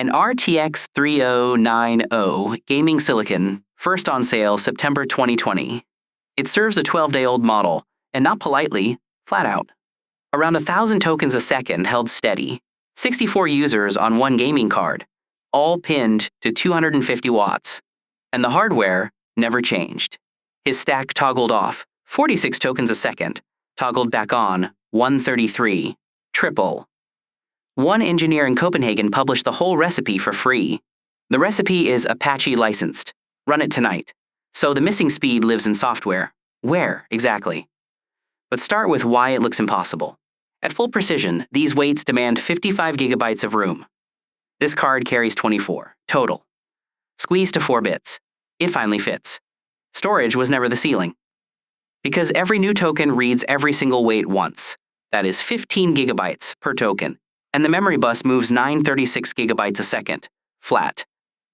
An RTX 3090 gaming silicon, first on sale September 2020. It serves a 12-day-old model, and not politely, flat out. Around 1,000 tokens a second held steady, 64 users on one gaming card, all pinned to 250 watts. And the hardware never changed. His stack toggled off, 46 tokens a second, toggled back on, 133, triple. One engineer in Copenhagen published the whole recipe for free. The recipe is Apache licensed. Run it tonight. So the missing speed lives in software. Where, exactly? But start with why it looks impossible. At full precision, these weights demand 55 gigabytes of room. This card carries 24, total. Squeezed to 4 bits. It finally fits. Storage was never the ceiling. Because every new token reads every single weight once. That is 15 gigabytes per token. And the memory bus moves 936 gigabytes a second, flat.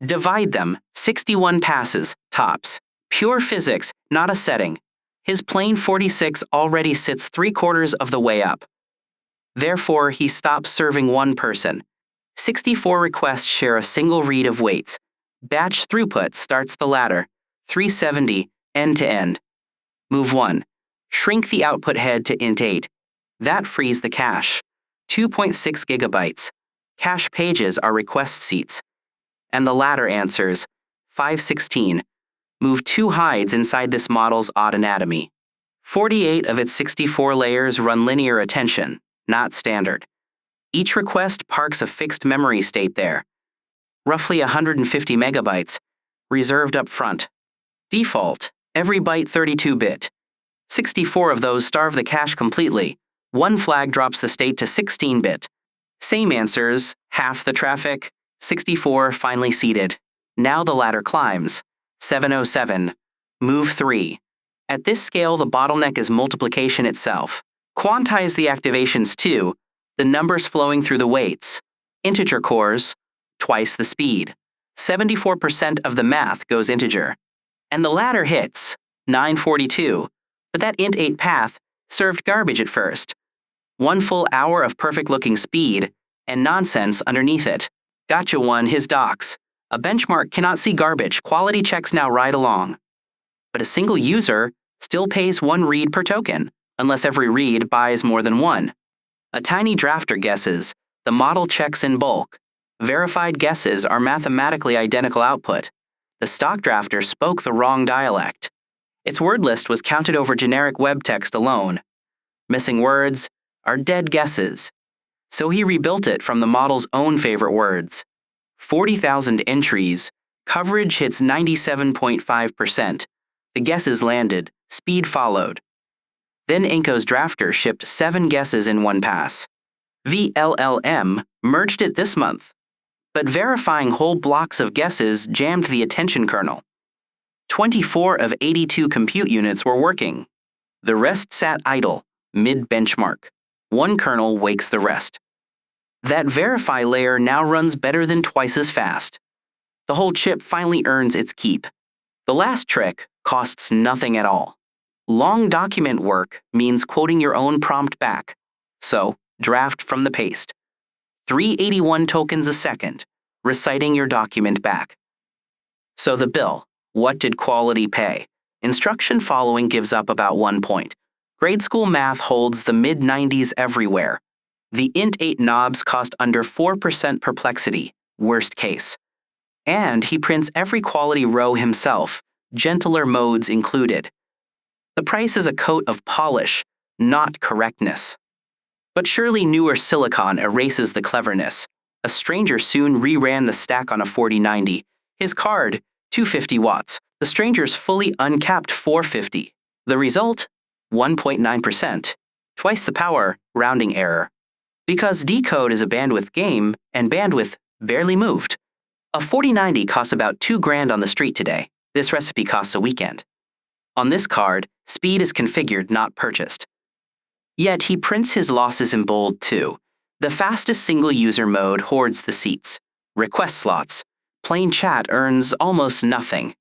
Divide them, 61 passes, tops. Pure physics, not a setting. His plain 46 already sits 3/4 of the way up. Therefore, he stops serving one person. 64 requests share a single read of weights. Batch throughput starts the ladder, 370, end to end. Move 1. Shrink the output head to int8. That frees the cache, 2.6 gigabytes. Cache pages are request seats. And the ladder answers, 516. Move 2 hides inside this model's odd anatomy. 48 of its 64 layers run linear attention, not standard. Each request parks a fixed memory state there. Roughly 150 megabytes, reserved up front. Default, every byte 32-bit. 64 of those starve the cache completely. One flag drops the state to 16-bit. Same answers, half the traffic, 64 finally seated. Now the ladder climbs. 707. Move 3. At this scale, the bottleneck is multiplication itself. Quantize the activations too, the numbers flowing through the weights. Integer cores, twice the speed. 74% of the math goes integer. And the ladder hits, 942. But that int8 path served garbage at first. 1 full hour of perfect-looking speed and nonsense underneath it. Gotcha one, his docs. A benchmark cannot see garbage, quality checks now ride along. But a single user still pays 1 read per token, unless every read buys more than 1. A tiny drafter guesses, the model checks in bulk. Verified guesses are mathematically identical output. The stock drafter spoke the wrong dialect. Its word list was counted over generic web text alone. Missing words are dead guesses. So he rebuilt it from the model's own favorite words. 40,000 entries, coverage hits 97.5%. The guesses landed, speed followed. Then Inco's drafter shipped 7 guesses in one pass. VLLM merged it this month. But verifying whole blocks of guesses jammed the attention kernel. 24 of 82 compute units were working. The rest sat idle, mid-benchmark. One kernel wakes the rest. That verify layer now runs better than twice as fast. The whole chip finally earns its keep. The last trick costs nothing at all. Long document work means quoting your own prompt back. So, draft from the paste. 381 tokens a second, reciting your document back. So the bill, what did quality pay? Instruction following gives up about 1 point. Grade school math holds the mid-90s everywhere. The int8 knobs cost under 4% perplexity, worst case. And he prints every quality row himself, gentler modes included. The price is a coat of polish, not correctness. But surely newer silicon erases the cleverness. A stranger soon reran the stack on a 4090. His card, 250 watts. The stranger's fully uncapped 450. The result? 1.9%. Twice the power, rounding error. Because decode is a bandwidth game, and bandwidth barely moved. A 4090 costs about $2,000 on the street today. This recipe costs a weekend. On this card, speed is configured, not purchased. Yet he prints his losses in bold too. The fastest single-user mode hoards the seats. Request slots. Plain chat earns almost nothing.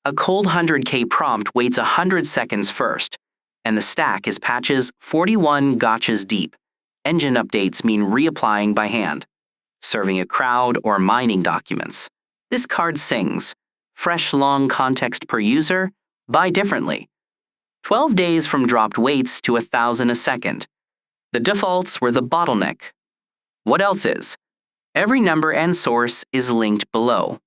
A cold 100K prompt waits 100 seconds first. And the stack is patches 41 gotchas deep. Engine updates mean reapplying by hand. serving a crowd, or mining documents. This card sings, fresh long context per user, buy differently. 12 days from dropped weights to 1,000 a second. The defaults were the bottleneck. What else is? Every number and source is linked below.